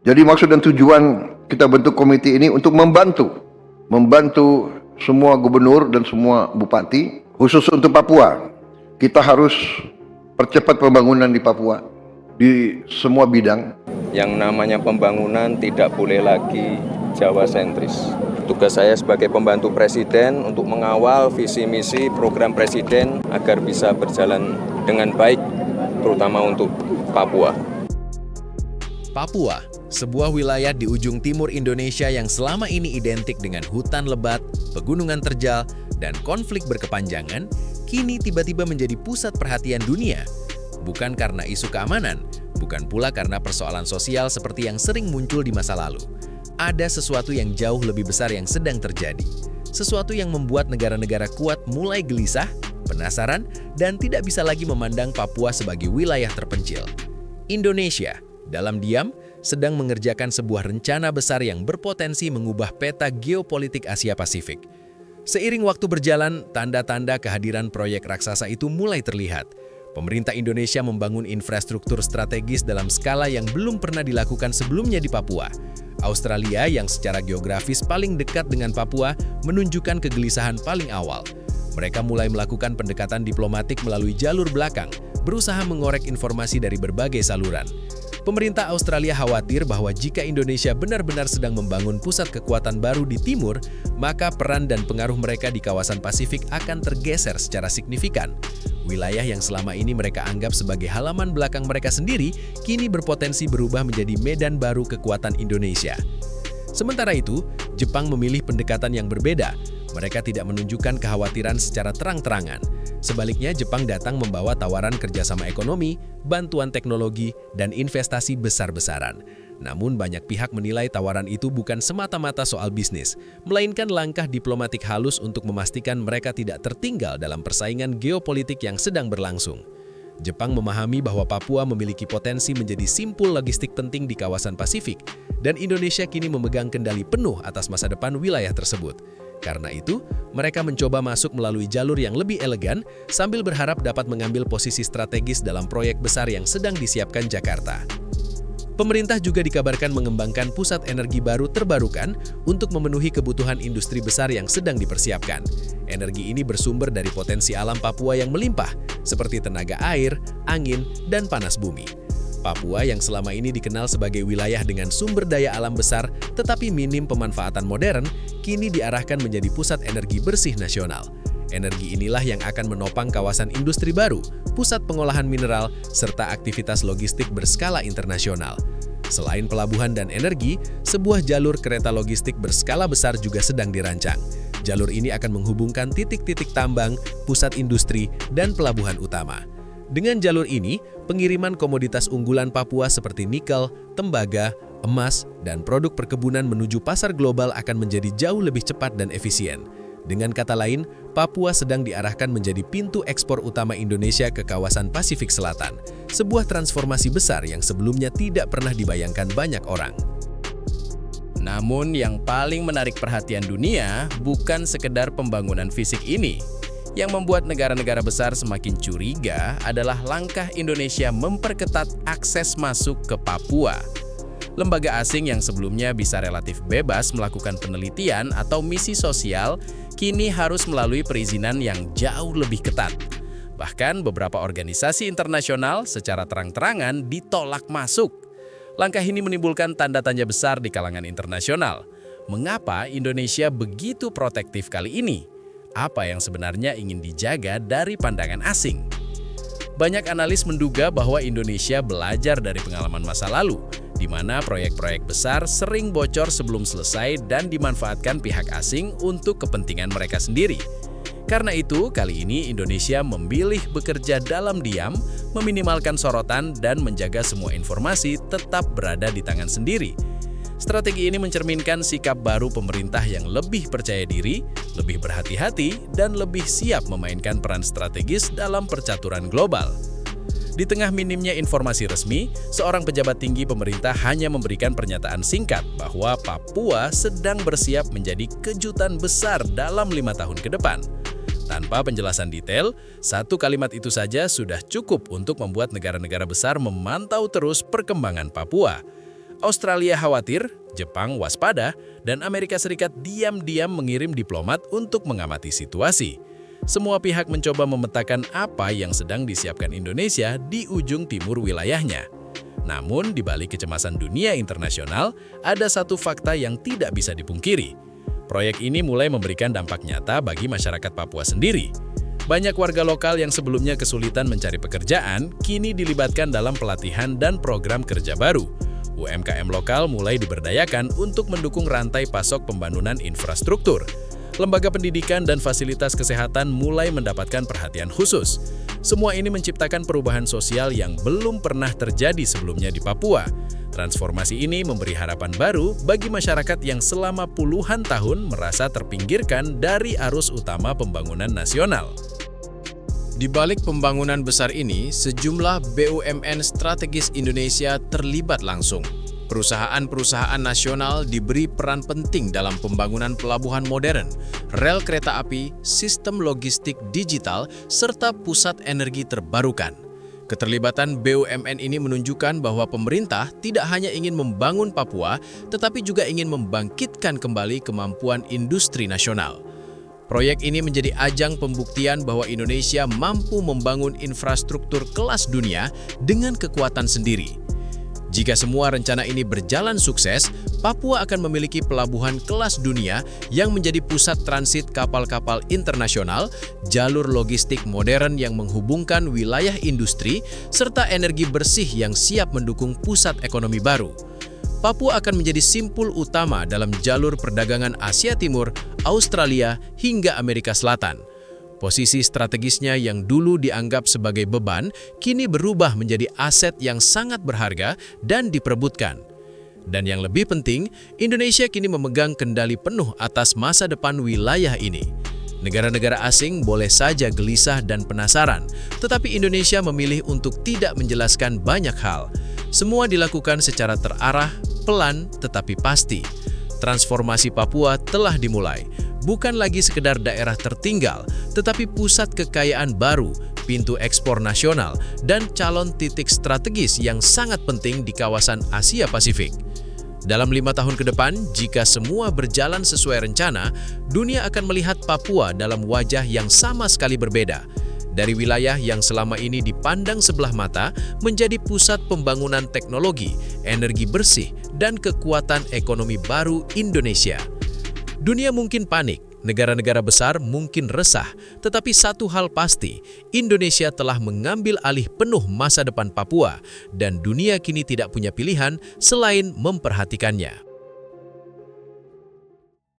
Jadi maksud dan tujuan kita bentuk komite ini untuk membantu semua gubernur dan semua bupati, khusus untuk Papua. Kita harus percepat pembangunan di Papua di semua bidang. Yang namanya pembangunan tidak boleh lagi Jawa sentris. Tugas saya sebagai pembantu presiden untuk mengawal visi misi program presiden agar bisa berjalan dengan baik, terutama untuk Papua. Papua, sebuah wilayah di ujung timur Indonesia yang selama ini identik dengan hutan lebat, pegunungan terjal, dan konflik berkepanjangan, kini tiba-tiba menjadi pusat perhatian dunia. Bukan karena isu keamanan, bukan pula karena persoalan sosial seperti yang sering muncul di masa lalu. Ada sesuatu yang jauh lebih besar yang sedang terjadi. Sesuatu yang membuat negara-negara kuat mulai gelisah, penasaran, dan tidak bisa lagi memandang Papua sebagai wilayah terpencil. Indonesia, dalam diam, sedang mengerjakan sebuah rencana besar yang berpotensi mengubah peta geopolitik Asia Pasifik. Seiring waktu berjalan, tanda-tanda kehadiran proyek raksasa itu mulai terlihat. Pemerintah Indonesia membangun infrastruktur strategis dalam skala yang belum pernah dilakukan sebelumnya di Papua. Australia yang secara geografis paling dekat dengan Papua menunjukkan kegelisahan paling awal. Mereka mulai melakukan pendekatan diplomatik melalui jalur belakang, berusaha mengorek informasi dari berbagai saluran. Pemerintah Australia khawatir bahwa jika Indonesia benar-benar sedang membangun pusat kekuatan baru di timur, maka peran dan pengaruh mereka di kawasan Pasifik akan tergeser secara signifikan. Wilayah yang selama ini mereka anggap sebagai halaman belakang mereka sendiri, kini berpotensi berubah menjadi medan baru kekuatan Indonesia. Sementara itu, Jepang memilih pendekatan yang berbeda. Mereka tidak menunjukkan kekhawatiran secara terang-terangan. Sebaliknya, Jepang datang membawa tawaran kerjasama ekonomi, bantuan teknologi, dan investasi besar-besaran. Namun, banyak pihak menilai tawaran itu bukan semata-mata soal bisnis, melainkan langkah diplomatik halus untuk memastikan mereka tidak tertinggal dalam persaingan geopolitik yang sedang berlangsung. Jepang memahami bahwa Papua memiliki potensi menjadi simpul logistik penting di kawasan Pasifik, dan Indonesia kini memegang kendali penuh atas masa depan wilayah tersebut. Karena itu, mereka mencoba masuk melalui jalur yang lebih elegan sambil berharap dapat mengambil posisi strategis dalam proyek besar yang sedang disiapkan Jakarta. Pemerintah juga dikabarkan mengembangkan pusat energi baru terbarukan untuk memenuhi kebutuhan industri besar yang sedang dipersiapkan. Energi ini bersumber dari potensi alam Papua yang melimpah, seperti tenaga air, angin, dan panas bumi. Papua yang selama ini dikenal sebagai wilayah dengan sumber daya alam besar tetapi minim pemanfaatan modern, kini diarahkan menjadi pusat energi bersih nasional. Energi inilah yang akan menopang kawasan industri baru, pusat pengolahan mineral, serta aktivitas logistik berskala internasional. Selain pelabuhan dan energi, sebuah jalur kereta logistik berskala besar juga sedang dirancang. Jalur ini akan menghubungkan titik-titik tambang, pusat industri, dan pelabuhan utama. Dengan jalur ini, pengiriman komoditas unggulan Papua seperti nikel, tembaga, emas, dan produk perkebunan menuju pasar global akan menjadi jauh lebih cepat dan efisien. Dengan kata lain, Papua sedang diarahkan menjadi pintu ekspor utama Indonesia ke kawasan Pasifik Selatan, sebuah transformasi besar yang sebelumnya tidak pernah dibayangkan banyak orang. Namun yang paling menarik perhatian dunia bukan sekedar pembangunan fisik ini. Yang membuat negara-negara besar semakin curiga adalah langkah Indonesia memperketat akses masuk ke Papua. Lembaga asing yang sebelumnya bisa relatif bebas melakukan penelitian atau misi sosial, kini harus melalui perizinan yang jauh lebih ketat. Bahkan beberapa organisasi internasional secara terang-terangan ditolak masuk. Langkah ini menimbulkan tanda tanya besar di kalangan internasional. Mengapa Indonesia begitu protektif kali ini? Apa yang sebenarnya ingin dijaga dari pandangan asing? Banyak analis menduga bahwa Indonesia belajar dari pengalaman masa lalu, di mana proyek-proyek besar sering bocor sebelum selesai dan dimanfaatkan pihak asing untuk kepentingan mereka sendiri. Karena itu, kali ini Indonesia memilih bekerja dalam diam, meminimalkan sorotan, dan menjaga semua informasi tetap berada di tangan sendiri. Strategi ini mencerminkan sikap baru pemerintah yang lebih percaya diri, lebih berhati-hati, dan lebih siap memainkan peran strategis dalam percaturan global. Di tengah minimnya informasi resmi, seorang pejabat tinggi pemerintah hanya memberikan pernyataan singkat bahwa Papua sedang bersiap menjadi kejutan besar dalam 5 tahun ke depan. Tanpa penjelasan detail, satu kalimat itu saja sudah cukup untuk membuat negara-negara besar memantau terus perkembangan Papua. Australia khawatir, Jepang waspada, dan Amerika Serikat diam-diam mengirim diplomat untuk mengamati situasi. Semua pihak mencoba memetakan apa yang sedang disiapkan Indonesia di ujung timur wilayahnya. Namun, di balik kecemasan dunia internasional, ada satu fakta yang tidak bisa dipungkiri. Proyek ini mulai memberikan dampak nyata bagi masyarakat Papua sendiri. Banyak warga lokal yang sebelumnya kesulitan mencari pekerjaan, kini dilibatkan dalam pelatihan dan program kerja baru. UMKM lokal mulai diberdayakan untuk mendukung rantai pasok pembangunan infrastruktur. Lembaga pendidikan dan fasilitas kesehatan mulai mendapatkan perhatian khusus. Semua ini menciptakan perubahan sosial yang belum pernah terjadi sebelumnya di Papua. Transformasi ini memberi harapan baru bagi masyarakat yang selama puluhan tahun merasa terpinggirkan dari arus utama pembangunan nasional. Di balik pembangunan besar ini, sejumlah BUMN strategis Indonesia terlibat langsung. Perusahaan-perusahaan nasional diberi peran penting dalam pembangunan pelabuhan modern, rel kereta api, sistem logistik digital, serta pusat energi terbarukan. Keterlibatan BUMN ini menunjukkan bahwa pemerintah tidak hanya ingin membangun Papua, tetapi juga ingin membangkitkan kembali kemampuan industri nasional. Proyek ini menjadi ajang pembuktian bahwa Indonesia mampu membangun infrastruktur kelas dunia dengan kekuatan sendiri. Jika semua rencana ini berjalan sukses, Papua akan memiliki pelabuhan kelas dunia yang menjadi pusat transit kapal-kapal internasional, jalur logistik modern yang menghubungkan wilayah industri, serta energi bersih yang siap mendukung pusat ekonomi baru. Papua akan menjadi simpul utama dalam jalur perdagangan Asia Timur, Australia, hingga Amerika Selatan. Posisi strategisnya yang dulu dianggap sebagai beban, kini berubah menjadi aset yang sangat berharga dan diperebutkan. Dan yang lebih penting, Indonesia kini memegang kendali penuh atas masa depan wilayah ini. Negara-negara asing boleh saja gelisah dan penasaran, tetapi Indonesia memilih untuk tidak menjelaskan banyak hal. Semua dilakukan secara terarah, pelan, tetapi pasti. Transformasi Papua telah dimulai. Bukan lagi sekedar daerah tertinggal, tetapi pusat kekayaan baru, pintu ekspor nasional, dan calon titik strategis yang sangat penting di kawasan Asia Pasifik. Dalam 5 tahun ke depan, jika semua berjalan sesuai rencana, dunia akan melihat Papua dalam wajah yang sama sekali berbeda. Dari wilayah yang selama ini dipandang sebelah mata, menjadi pusat pembangunan teknologi, energi bersih, dan kekuatan ekonomi baru Indonesia. Dunia mungkin panik, negara-negara besar mungkin resah, tetapi satu hal pasti, Indonesia telah mengambil alih penuh masa depan Papua, dan dunia kini tidak punya pilihan selain memperhatikannya.